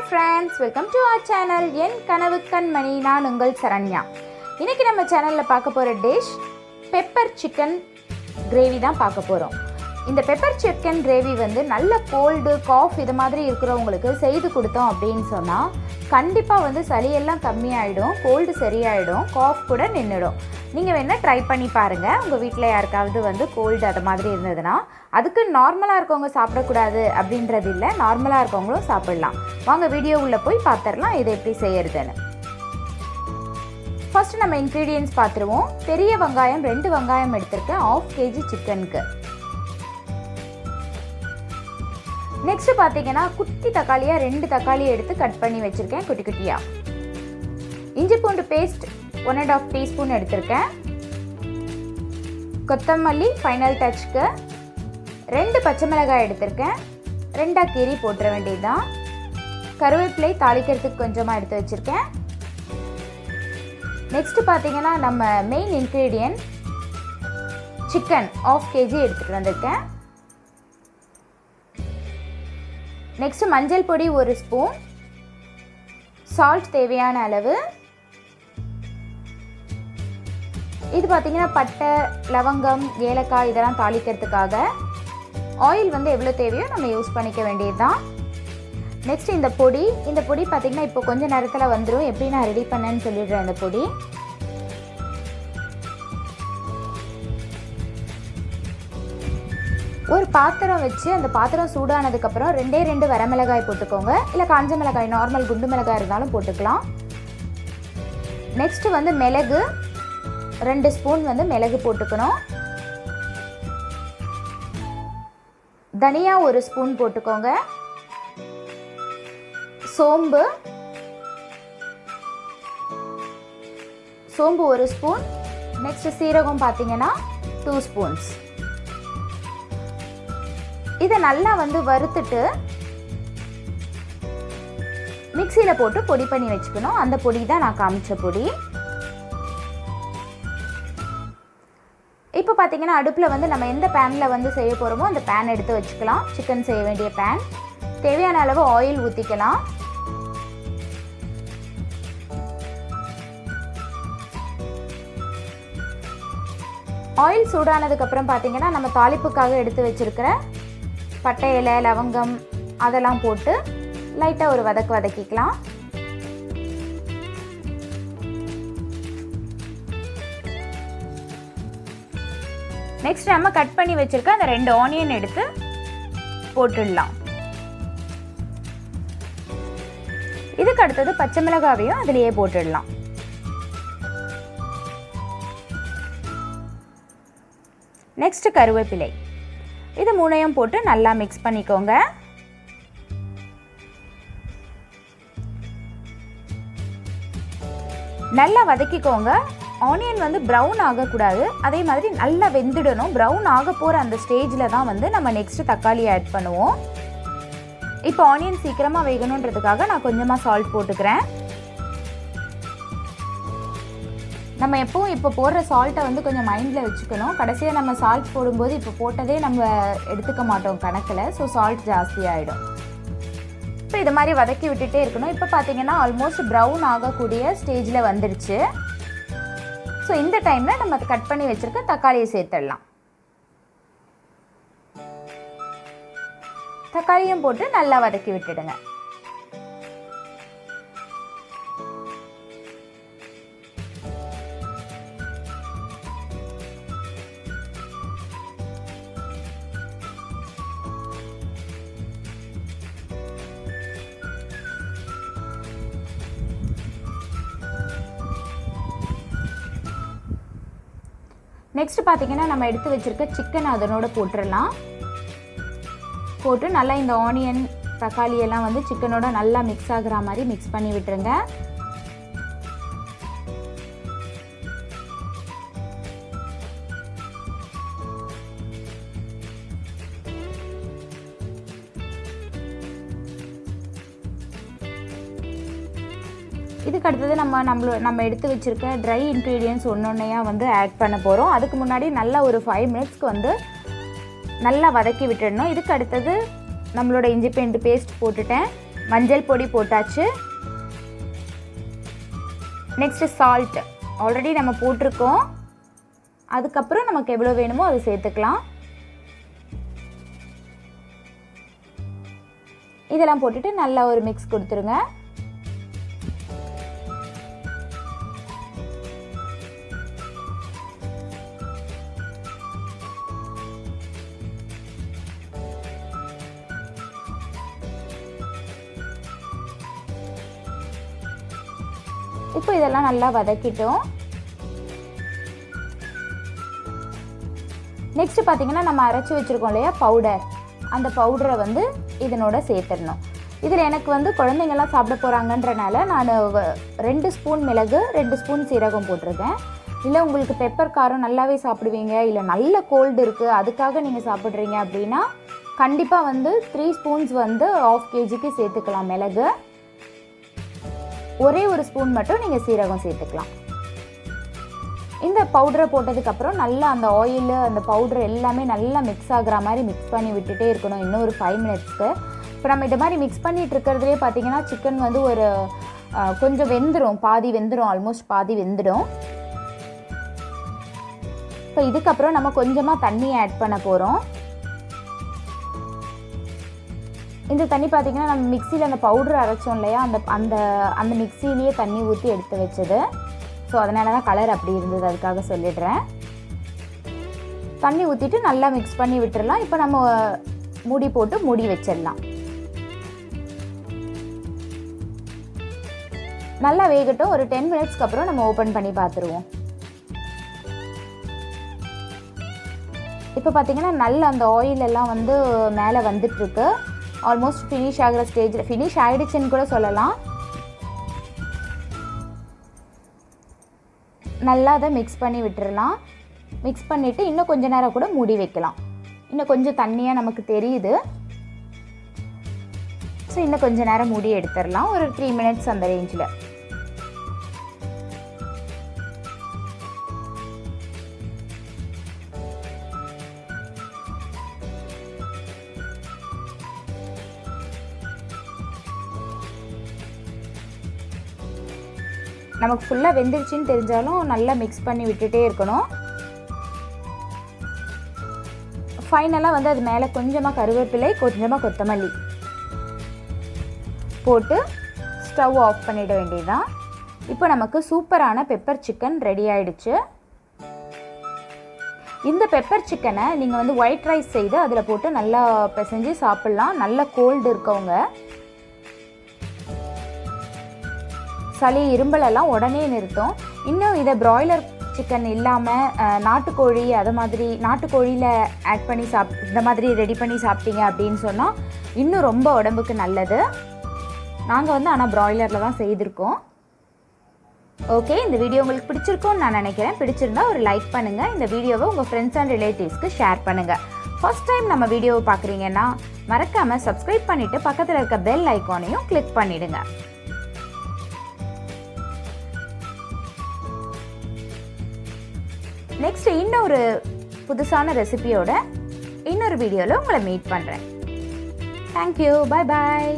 friends, welcome to our channel. என் கனவு கண்மணி, நான் உங்கள் சரண்யா. இன்னைக்கு நம்ம சேனலில் பார்க்க போகிற டிஷ் பெப்பர் சிக்கன் கிரேவி தான் பார்க்க போகிறோம். இந்த பெப்பர் சிக்கன் கிரேவி வந்து நல்ல கோல்டு காஃப் இது மாதிரி இருக்கிறவங்களுக்கு செய்து கொடுத்தோம் அப்படின்னு சொன்னால் கண்டிப்பாக வந்து சளியெல்லாம் கம்மியாயிடும், கோல்டு சரியாயிடும், காஃப் கூட நின்றுடும். நீங்கள் வேணால் ட்ரை பண்ணி பாருங்கள். உங்கள் வீட்டில் யாருக்காவது வந்து கோல்டு அது மாதிரி இருந்ததுன்னா அதுக்கு நார்மலாக இருக்கவங்க சாப்பிடக்கூடாது அப்படின்றது இல்லை, நார்மலாக இருக்கவங்களும் சாப்பிட்லாம். வாங்க வீடியோ உள்ளே போய் பார்த்துடலாம் இதை எப்படி செய்யறதுன்னு. ஃபர்ஸ்ட் நம்ம இன்க்ரீடியன்ட்ஸ் பார்த்துருவோம். பெரிய வெங்காயம் 2 வெங்காயம் எடுத்திருக்கேன் 1/2 kg சிக்கனுக்கு. நெக்ஸ்ட் பார்த்தீங்கன்னா குட்டி தக்காளியாக 2 தக்காளி எடுத்து கட் பண்ணி வச்சுருக்கேன் குட்டி குட்டியாக. இஞ்சி பூண்டு பேஸ்ட் 1.5 டீஸ்பூன் எடுத்திருக்கேன். கொத்தமல்லி ஃபைனல் டச்சுக்கு 2 பச்சை மிளகாய் எடுத்திருக்கேன், 2 கீரி போட்டுற வேண்டியதுதான். கருவேப்பிலை தாளிக்கிறதுக்கு கொஞ்சமாக எடுத்து வச்சுருக்கேன். நெக்ஸ்ட் பார்த்தீங்கன்னா நம்ம மெயின் இன்க்ரீடியன்ட் சிக்கன் 1/2 kg எடுத்துகிட்டு வந்திருக்கேன். நெக்ஸ்ட் மஞ்சள் பொடி 1 ஸ்பூன், சால்ட் தேவையான அளவு. இது பார்த்தீங்கன்னா பட்டை லவங்கம் ஏலக்காய் இதெல்லாம் தாளிக்கிறதுக்காக. ஆயில் வந்து எவ்வளோ தேவையோ நம்ம யூஸ் பண்ணிக்க வேண்டியது தான். நெக்ஸ்ட் இந்த பொடி பார்த்தீங்கன்னா இப்போ கொஞ்சம் நேரத்தில் வந்துடும். எப்படி நான் ரெடி பண்ணேன்னு சொல்லிடுறேன். இந்த பொடி ஒரு பாத்திரம் வச்சு அந்த பாத்திரம் சூடானதுக்கப்புறம் 2 வரமிளகாய் போட்டுக்கோங்க, இல்லை காஞ்ச மிளகாய் நார்மல் குண்டு மிளகாய் இருந்தாலும் போட்டுக்கலாம். நெக்ஸ்ட் வந்து மிளகு 2 ஸ்பூன் வந்து மிளகு போட்டுக்கணும். தனியா 1 ஸ்பூன் போட்டுக்கோங்க. சோம்பு 1 ஸ்பூன். நெக்ஸ்ட் சீரகம் பார்த்தீங்கன்னா 2 ஸ்பூன்ஸ். இதை நல்லா வந்து வறுத்துட்டு மிக்சியில் போட்டு பொடி பண்ணி வச்சுக்கணும். அந்த பொடி தான் நான் காமிச்ச பொடி. இப்போ பார்த்தீங்கன்னா அடுப்பில் வந்து நம்ம எந்த பேனில் வந்து செய்ய போகிறோமோ அந்த பேன் எடுத்து வச்சுக்கலாம். சிக்கன் செய்ய வேண்டிய பேன். தேவையான அளவு ஆயில் ஊற்றிக்கலாம். ஆயில் சூடானதுக்கப்புறம் பார்த்தீங்கன்னா நம்ம தாளிப்புக்காக எடுத்து வச்சுருக்கிற பட்டை இலை லவங்கம் அதெல்லாம் போட்டு லைட்டாக ஒரு வதக்கிக்கலாம். நெக்ஸ்ட் நம்ம கட் பண்ணி வச்சிருக்க அந்த 2 ஆனியன் எடுத்து போட்டுடலாம். இதுக்கு அடுத்தது பச்சை மிளகாவையும் அதிலேயே போட்டுடலாம். நெக்ஸ்ட் கருவேப்பிலை, இது 3 போட்டு நல்லா மிக்ஸ் பண்ணிக்கோங்க. நல்லா வதக்கிக்கோங்க. ஆனியன் வந்து ப்ரௌன் ஆகக்கூடாது, அதே மாதிரி நல்லா வெந்துடணும். ப்ரௌன் ஆக போகிற அந்த ஸ்டேஜில் தான் வந்து நம்ம நெக்ஸ்ட் தக்காளி ஆட் பண்ணுவோம். இப்போ ஆனியன் சீக்கிரமாக வேகணுன்றதுக்காக நான் கொஞ்சமாக சால்ட் போட்டுக்கிறேன். நம்ம எப்பவும் இப்போ போடுற சால்ட்டை வந்து கொஞ்சம் மைண்டில் வச்சுக்கணும். கடைசியாக நம்ம சால்ட் போடும்போது இப்போ போட்டதே நம்ம எடுத்துக்க மாட்டோம் கணக்கில், ஸோ சால்ட் ஜாஸ்தி ஆகிடும். இப்போ இது மாதிரி வதக்கி விட்டுட்டே இருக்கணும். இப்போ பார்த்தீங்கன்னா ஆல்மோஸ்ட் ப்ரௌன் ஆகக்கூடிய ஸ்டேஜில் வந்துடுச்சு. ஸோ இந்த டைமில் நம்ம கட் பண்ணி வச்சுருக்க தக்காளியை சேர்த்துடலாம். தக்காளியும் போட்டு நல்லா வதக்கி விட்டுடுங்க. நெக்ஸ்ட் பார்த்தீங்கன்னா நம்ம எடுத்து வச்சுருக்க சிக்கன் அதனோட போட்டுடலாம். போட்டு நல்லா இந்த ஆனியன் தக்காளி எல்லாம் வந்து சிக்கனோட நல்லா மிக்ஸ் ஆகுற மாதிரி மிக்ஸ் பண்ணி விட்டுருங்க. இதுக்கு அடுத்தது நம்ம எடுத்து வச்சுருக்க ட்ரை இன்க்ரீடியன்ட்ஸ் ஒன்றொன்னையாக வந்து ஆட் பண்ண போகிறோம். அதுக்கு முன்னாடி நல்லா ஒரு 5 மினிட்ஸ்க்கு வந்து நல்லா வதக்கி விட்டுடணும். இதுக்கு அடுத்தது நம்மளோட இஞ்சி பூண்டு பேஸ்ட் போட்டுட்டேன். மஞ்சள் பொடி போட்டாச்சு. நெக்ஸ்ட்டு சால்ட் ஆல்ரெடி நம்ம போட்டிருக்கோம். அதுக்கப்புறம் நமக்கு எவ்வளோ வேணுமோ அதை சேர்த்துக்கலாம். இதெல்லாம் போட்டுட்டு நல்லா ஒரு மிக்ஸ் கொடுத்துருங்க. இப்போ இதெல்லாம் நல்லா வதக்கிட்டோம். நெக்ஸ்ட் பார்த்தீங்கன்னா நம்ம அரைச்சி வச்சுருக்கோம் இல்லையா பவுடர், அந்த பவுடரை வந்து இதனோட சேர்த்துடணும். இதில் எனக்கு வந்து குழந்தைங்கள்லாம் சாப்பிட போகிறாங்கன்றனால நான் 2 ஸ்பூன் மிளகு 2 ஸ்பூன் சீரகம் போட்டிருக்கேன். இல்லை உங்களுக்கு பெப்பர் காரம் நல்லாவே சாப்பிடுவீங்க, இல்லை நல்ல கோல்டு இருக்குது அதுக்காக நீங்கள் சாப்பிட்றீங்க அப்படின்னா கண்டிப்பாக வந்து 3 ஸ்பூன்ஸ் வந்து 1/2 kgக்கு சேர்த்துக்கலாம் மிளகு. ஒரே ஒரு ஸ்பூன் மட்டும் நீங்கள் சீரகம் சேர்த்துக்கலாம். இந்த பவுடரை போட்டதுக்கப்புறம் நல்லா அந்த ஆயில் அந்த பவுடர் எல்லாமே நல்லா மிக்ஸ் ஆகிற மாதிரி மிக்ஸ் பண்ணி விட்டுட்டே இருக்கணும் இன்னும் ஒரு 5 மினிட்ஸ்க்கு. இப்போ நம்ம இந்த மாதிரி மிக்ஸ் பண்ணிகிட்டு இருக்கிறதுலே பார்த்திங்கன்னா சிக்கன் வந்து ஒரு கொஞ்சம் வெந்துடும், பாதி வெந்துடும், ஆல்மோஸ்ட் பாதி வெந்துடும். இப்போ இதுக்கப்புறம் நம்ம கொஞ்சமாக தண்ணி ஆட் பண்ண போகிறோம். இந்த தண்ணி பார்த்திங்கன்னா நம்ம மிக்சியில் அந்த பவுடர் அரைச்சோம் இல்லையா, அந்த மிக்சிலேயே தண்ணி ஊற்றி எடுத்து வச்சது. ஸோ அதனால தான் கலர் அப்படி இருந்தது, அதுக்காக சொல்லிடுறேன். தண்ணி ஊற்றிட்டு நல்லா மிக்ஸ் பண்ணி விட்டுடலாம். இப்போ நம்ம மூடி போட்டு மூடி வச்சிடலாம். நல்லா வேகட்டும். ஒரு 10 மினிட்ஸ்க்கு அப்புறம் நம்ம ஓப்பன் பண்ணி பார்த்துருவோம். இப்போ பார்த்திங்கன்னா நல்லா அந்த ஆயில் எல்லாம் வந்து மேலே வந்துட்டுருக்கு. ஆல்மோஸ்ட் ஃபினிஷ் ஆகிற ஸ்டேஜில், ஃபினிஷ் ஆகிடுச்சின்னு கூட சொல்லலாம். நல்லா அதை மிக்ஸ் பண்ணி விட்டுடலாம். மிக்ஸ் பண்ணிவிட்டு இன்னும் கொஞ்ச நேரம் கூட மூடி வைக்கலாம். இன்னும் கொஞ்சம் தண்ணியாக நமக்கு தெரியுது. ஸோ இன்னும் கொஞ்ச நேரம் மூடி எடுத்துடலாம். ஒரு 3 மினிட்ஸ் அந்த ரேஞ்சில். நமக்கு ஃபுல்லாக வெந்துருச்சுன்னு தெரிஞ்சாலும் நல்லா மிக்ஸ் பண்ணி விட்டுட்டே இருக்கணும். ஃபைனலாக வந்து அது மேலே கொஞ்சமாக கருவேப்பிலை கொஞ்சமாக கொத்தமல்லி போட்டு ஸ்டவ் ஆஃப் பண்ணிட வேண்டியதுதான். இப்போ நமக்கு சூப்பரான பெப்பர் சிக்கன் ரெடி ஆகிடுச்சு. இந்த பெப்பர் சிக்கனை நீங்கள் வந்து ஒயிட் ரைஸ் செய்து அதில் போட்டு நல்லா பிசைஞ்சு சாப்பிட்லாம். நல்ல கோல்டு இருக்கவங்க, சளி இரும்பலெல்லாம் உடனே நிறுத்தும். இன்னும் இதை பிராய்லர் சிக்கன் இல்லாமல் நாட்டுக்கோழி அது மாதிரி நாட்டுக்கோழியில் ஆட் பண்ணி இந்த மாதிரி ரெடி பண்ணி சாப்பிட்டீங்க அப்படின்னு சொன்னால் இன்னும் ரொம்ப உடம்புக்கு நல்லது. நாங்கள் வந்து ஆனால் பிராய்லரில் தான் செய்திருக்கோம். ஓகே, இந்த வீடியோ உங்களுக்கு பிடிச்சிருக்கும்னு நான் நினைக்கிறேன். பிடிச்சிருந்தா ஒரு லைக் பண்ணுங்கள். இந்த வீடியோவை உங்கள் ஃப்ரெண்ட்ஸ் அண்ட் ரிலேட்டிவ்ஸ்க்கு ஷேர் பண்ணுங்கள். ஃபர்ஸ்ட் டைம் நம்ம வீடியோவை பார்க்குறீங்கன்னா மறக்காமல் சப்ஸ்கிரைப் பண்ணிவிட்டு பக்கத்தில் இருக்க பெல் ஐக்கானையும் கிளிக் பண்ணிவிடுங்க. நெக்ஸ்ட் இன்னொரு புதுசான ரெசிபியோட இன்னொரு வீடியோவில் உங்களை மீட் பண்ணுறேன். தேங்க்யூ, பாய் பாய்.